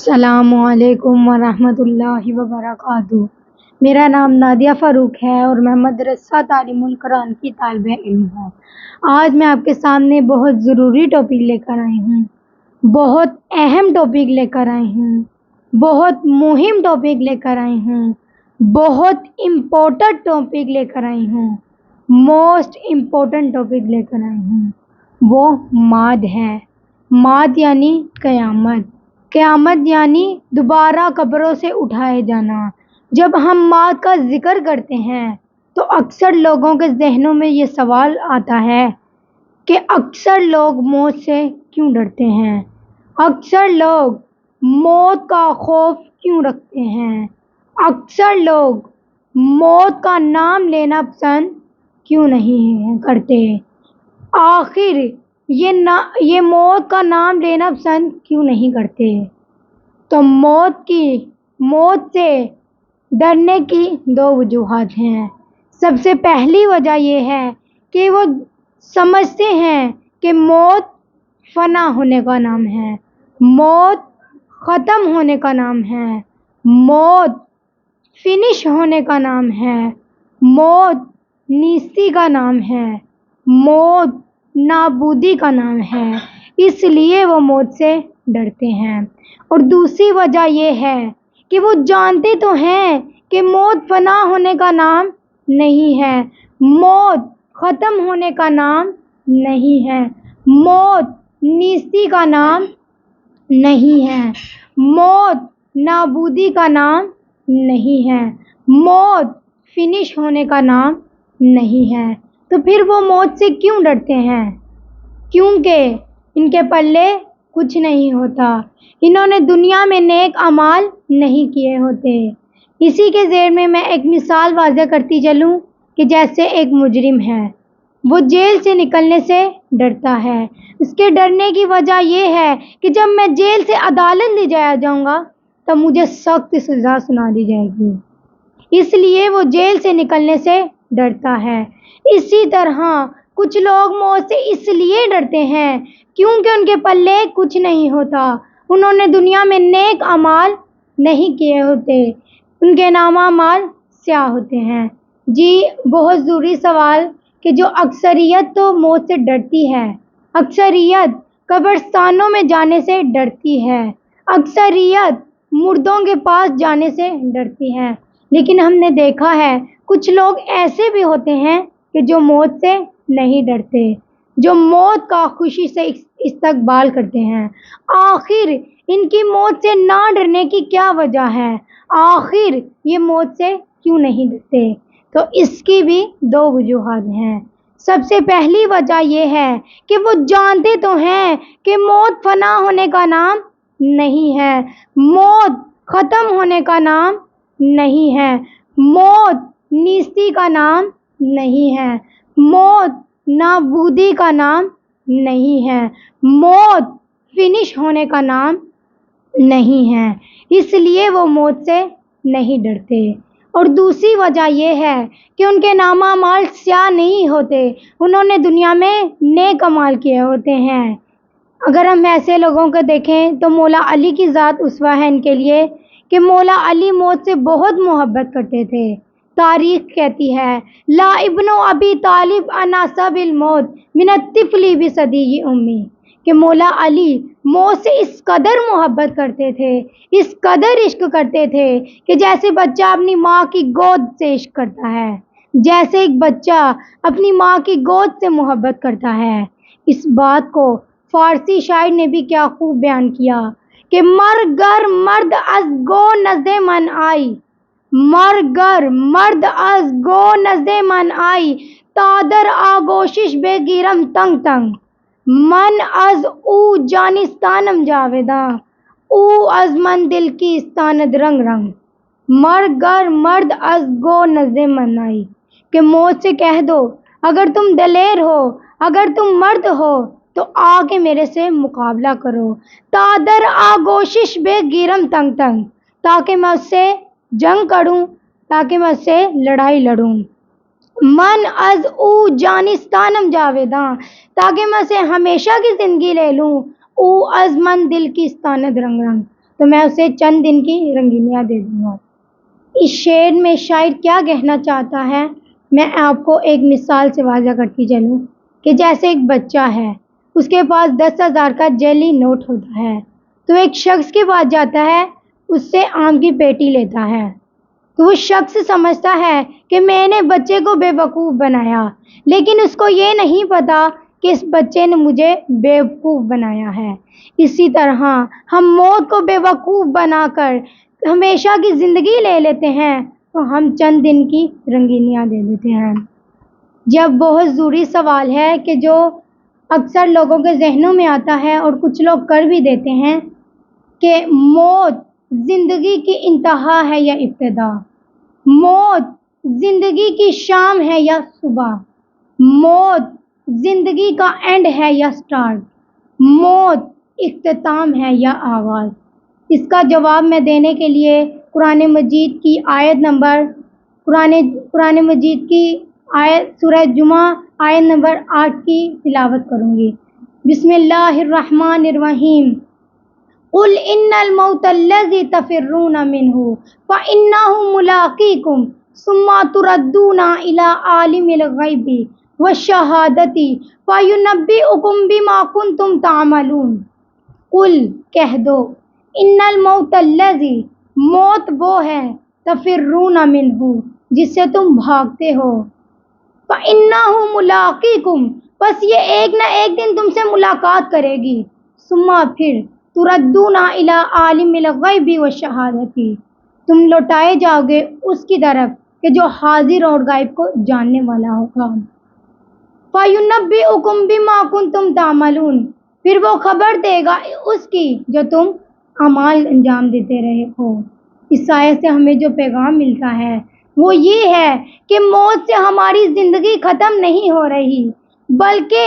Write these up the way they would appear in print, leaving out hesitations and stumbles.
السلام علیکم ورحمۃ اللہ وبرکاتہ۔ میرا نام نادیہ فاروق ہے اور میں مدرسہ تعلیم القرآن کی طالب علم ہوں۔ آج میں آپ کے سامنے بہت ضروری ٹاپک لے کر آئی ہوں، بہت اہم ٹاپک لے کر آئی ہوں، بہت مہم ٹاپک لے کر آئی ہوں، بہت امپورٹنٹ ٹاپک لے کر آئی ہوں، موسٹ امپورٹنٹ ٹاپک لے کر آئی ہوں۔ وہ معاد ہے۔ معاد یعنی قیامت۔ قیامت یعنی دوبارہ قبروں سے اٹھائے جانا۔ جب ہم معاد کا ذکر کرتے ہیں تو اکثر لوگوں کے ذہنوں میں یہ سوال آتا ہے کہ اکثر لوگ موت سے کیوں ڈرتے ہیں؟ اکثر لوگ موت کا خوف کیوں رکھتے ہیں؟ اکثر لوگ موت کا نام لینا پسند کیوں نہیں کرتے؟ آخر یہ موت کا نام لینا پسند کیوں نہیں کرتے؟ تو موت سے ڈرنے کی دو وجوہات ہیں۔ سب سے پہلی وجہ یہ ہے کہ وہ سمجھتے ہیں کہ موت فنا ہونے کا نام ہے، موت ختم ہونے کا نام ہے، موت فنش ہونے کا نام ہے، موت نیستی کا نام ہے، موت نابودی کا نام ہے، اس لیے وہ موت سے ڈرتے ہیں۔ اور دوسری وجہ یہ ہے کہ وہ جانتے تو ہیں کہ موت فنا ہونے کا نام نہیں ہے، موت ختم ہونے کا نام نہیں ہے، موت نیستی کا نام نہیں ہے، موت نابودی کا نام نہیں ہے، موت فنش ہونے کا نام نہیں ہے۔ تو پھر وہ موت سے کیوں ڈرتے ہیں؟ کیونکہ ان کے پلے کچھ نہیں ہوتا، انہوں نے دنیا میں نیک اعمال نہیں کیے ہوتے۔ اسی کے ذیل میں ایک مثال واضح کرتی چلوں کہ جیسے ایک مجرم ہے، وہ جیل سے نکلنے سے ڈرتا ہے۔ اس کے ڈرنے کی وجہ یہ ہے کہ جب میں جیل سے عدالت لے جایا جاؤں گا تو مجھے سخت سزا سنا دی جائے گی، اس لیے وہ جیل سے نکلنے سے ڈرتا ہے۔ اسی طرح کچھ لوگ موت سے اس لیے ڈرتے ہیں کیونکہ ان کے پلے کچھ نہیں ہوتا، انہوں نے دنیا میں نیک اعمال نہیں کیے ہوتے، ان کے نامہ اعمال سیاہ ہوتے ہیں۔ جی بہت ضروری سوال کہ جو اکثریت تو موت سے ڈرتی ہے، اکثریت قبرستانوں میں جانے سے ڈرتی ہے، اکثریت مردوں کے پاس جانے سے ڈرتی ہے، لیکن ہم نے دیکھا ہے کچھ لوگ ایسے بھی ہوتے ہیں کہ جو موت سے نہیں ڈرتے، جو موت کا خوشی سے استقبال کرتے ہیں۔ آخر ان کی موت سے نہ ڈرنے کی کیا وجہ ہے؟ آخر یہ موت سے کیوں نہیں ڈرتے؟ تو اس کی بھی دو وجوہات ہیں۔ سب سے پہلی وجہ یہ ہے کہ وہ جانتے تو ہیں کہ موت فنا ہونے کا نام نہیں ہے، موت ختم ہونے کا نام نہیں ہے، موت نیستی کا نام نہیں ہے، موت نابودی کا نام نہیں ہے، موت فنش ہونے کا نام نہیں ہے، اس لیے وہ موت سے نہیں ڈرتے۔ اور دوسری وجہ یہ ہے کہ ان کے نامہ اعمال سیاہ نہیں ہوتے، انہوں نے دنیا میں نیک اعمال کیے ہوتے ہیں۔ اگر ہم ایسے لوگوں کو دیکھیں تو مولا علی کی ذات اسوہ ہے ان کے لیے کہ مولا علی موت سے بہت محبت کرتے تھے۔ تاریخ کہتی ہے لا ابن ابی طالب اناسب الموت من الطفل بصدیج امی، کہ مولا علی موت سے اس قدر محبت کرتے تھے، اس قدر عشق کرتے تھے کہ جیسے بچہ اپنی ماں کی گود سے عشق کرتا ہے، جیسے ایک بچہ اپنی ماں کی گود سے محبت کرتا ہے۔ اس بات کو فارسی شاعر نے بھی کیا خوب بیان کیا کہ مر گر مرد از گو نزد من آئی، مر گر مرد از گو نزد من آئی، تا در آگوشش بگیرم تنگ تنگ، من از او جانستانم جاویداں، او از من دل کی استاند رنگ رنگ۔ مر گر مرد از گو نزد من آئی، کہ موت سے کہہ دو اگر تم دلیر ہو، اگر تم مرد ہو تو آ کے میرے سے مقابلہ کرو، تا در آگوشش بگیرم تنگ تنگ، تاکہ میں اس سے جنگ کروں، تاکہ میں اس سے لڑائی لڑوں۔ من از او جانستانم جاویداں، تاکہ میں اسے ہمیشہ کی زندگی لے لوں، او از من دل کی استاند رنگ رنگ، تو میں اسے چند دن کی رنگینیاں دے دوں گا۔ اس شعر میں شاعر کیا کہنا چاہتا ہے، میں آپ کو ایک مثال سے واضح کرتی چلوں کہ جیسے ایک بچہ ہے، اس کے پاس 10,000 کا جعلی نوٹ ہوتا ہے، تو ایک شخص کے پاس جاتا ہے، اس سے آم کی پیٹی لیتا ہے، تو وہ شخص سمجھتا ہے کہ میں نے بچے کو بے وقوف بنایا، لیکن اس کو یہ نہیں پتا کہ اس بچے نے مجھے بے وقوف بنایا ہے۔ اسی طرح ہم موت کو بے وقوف بنا کر ہمیشہ کی زندگی لے لیتے ہیں، تو ہم چند دن کی رنگینیاں دے دیتے ہیں۔ جب بہت ضروری سوال ہے کہ جو اکثر لوگوں کے ذہنوں میں آتا ہے اور کچھ لوگ کر بھی دیتے ہیں کہ موت زندگی کی انتہا ہے یا ابتدا، موت زندگی کی شام ہے یا صبح، موت زندگی کا اینڈ ہے یا سٹارٹ، موت اختتام ہے یا آغاز۔ اس کا جواب میں دینے کے لیے قرآن مجید کی سورہ جمعہ آیت نمبر 8 کی تلاوت کروں گی۔ بسم اللہ الرحمن الرحیم۔ قل ان الموت الذی تفرون منہ فانہ ملاقیکم ثم تردون الی عالم الغیب والشہادۃ فینبئکم بما کنتم تعملون۔ قل کہہ دو، ان الموت الذی، موت وہ ہے، تفرون منہ، جس سے تم بھاگتے ہو، فَإِنَّهُ مُلَاقِيكُمْ، بس یہ ایک نہ ایک دن تم سے ملاقات کرے گی، ثم پھر تُرَدُّونَ إِلَىٰ عَالِمِ الْغَيْبِ وَالشَّهَادَةِ، تم لوٹائے جاؤ گے اس کی طرف کہ جو حاضر اور غائب کو جاننے والا ہوگا۔ فَيُنَبِّئُكُم بِمَا كُنتُمْ تَعْمَلُونَ، پھر وہ خبر دے گا اس کی جو تم اعمال انجام دیتے رہے ہو۔ اس آیت سے ہمیں جو پیغام ملتا ہے وہ یہ ہے کہ موت سے ہماری زندگی ختم نہیں ہو رہی، بلکہ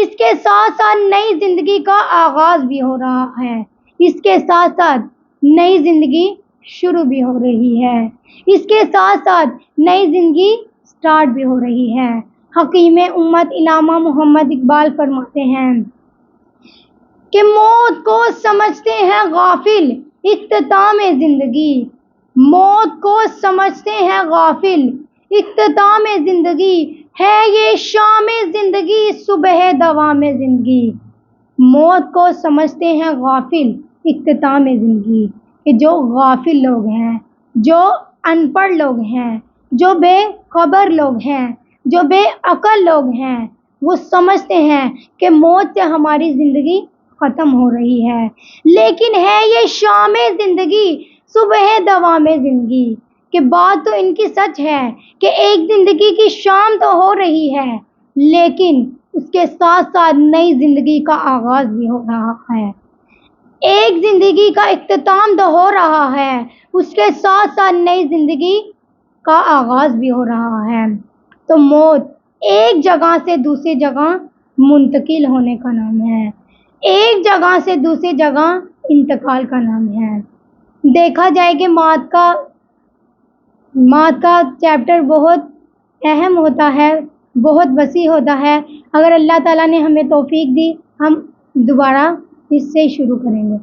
اس کے ساتھ ساتھ نئی زندگی کا آغاز بھی ہو رہا ہے، اس کے ساتھ ساتھ نئی زندگی شروع بھی ہو رہی ہے، اس کے ساتھ ساتھ نئی زندگی سٹارٹ بھی ہو رہی ہے۔ حکیم امت علامہ محمد اقبال فرماتے ہیں کہ موت کو سمجھتے ہیں غافل اختتام زندگی، موت کو سمجھتے ہیں غافل اختتام زندگی، ہے یہ شام زندگی صبح دوام زندگی۔ موت کو سمجھتے ہیں غافل اختتام زندگی، کہ جو غافل لوگ ہیں، جو ان پڑھ لوگ ہیں، جو بے خبر لوگ ہیں، جو بے عقل لوگ ہیں، وہ سمجھتے ہیں کہ موت سے ہماری زندگی ختم ہو رہی ہے، لیکن ہے یہ شام زندگی صبح دوام زندگی، کہ بات تو ان کی سچ ہے کہ ایک زندگی کی شام تو ہو رہی ہے، لیکن اس کے ساتھ ساتھ نئی زندگی کا آغاز بھی ہو رہا ہے، ایک زندگی کا اختتام تو ہو رہا ہے، اس کے ساتھ ساتھ نئی زندگی کا آغاز بھی ہو رہا ہے۔ تو موت ایک جگہ سے دوسری جگہ منتقل ہونے کا نام ہے، ایک جگہ سے دوسری جگہ انتقال کا نام ہے۔ دیکھا جائے کہ موت کا چیپٹر بہت اہم ہوتا ہے، بہت وسیع ہوتا ہے۔ اگر اللہ تعالیٰ نے ہمیں توفیق دی، ہم دوبارہ اس سے شروع کریں گے۔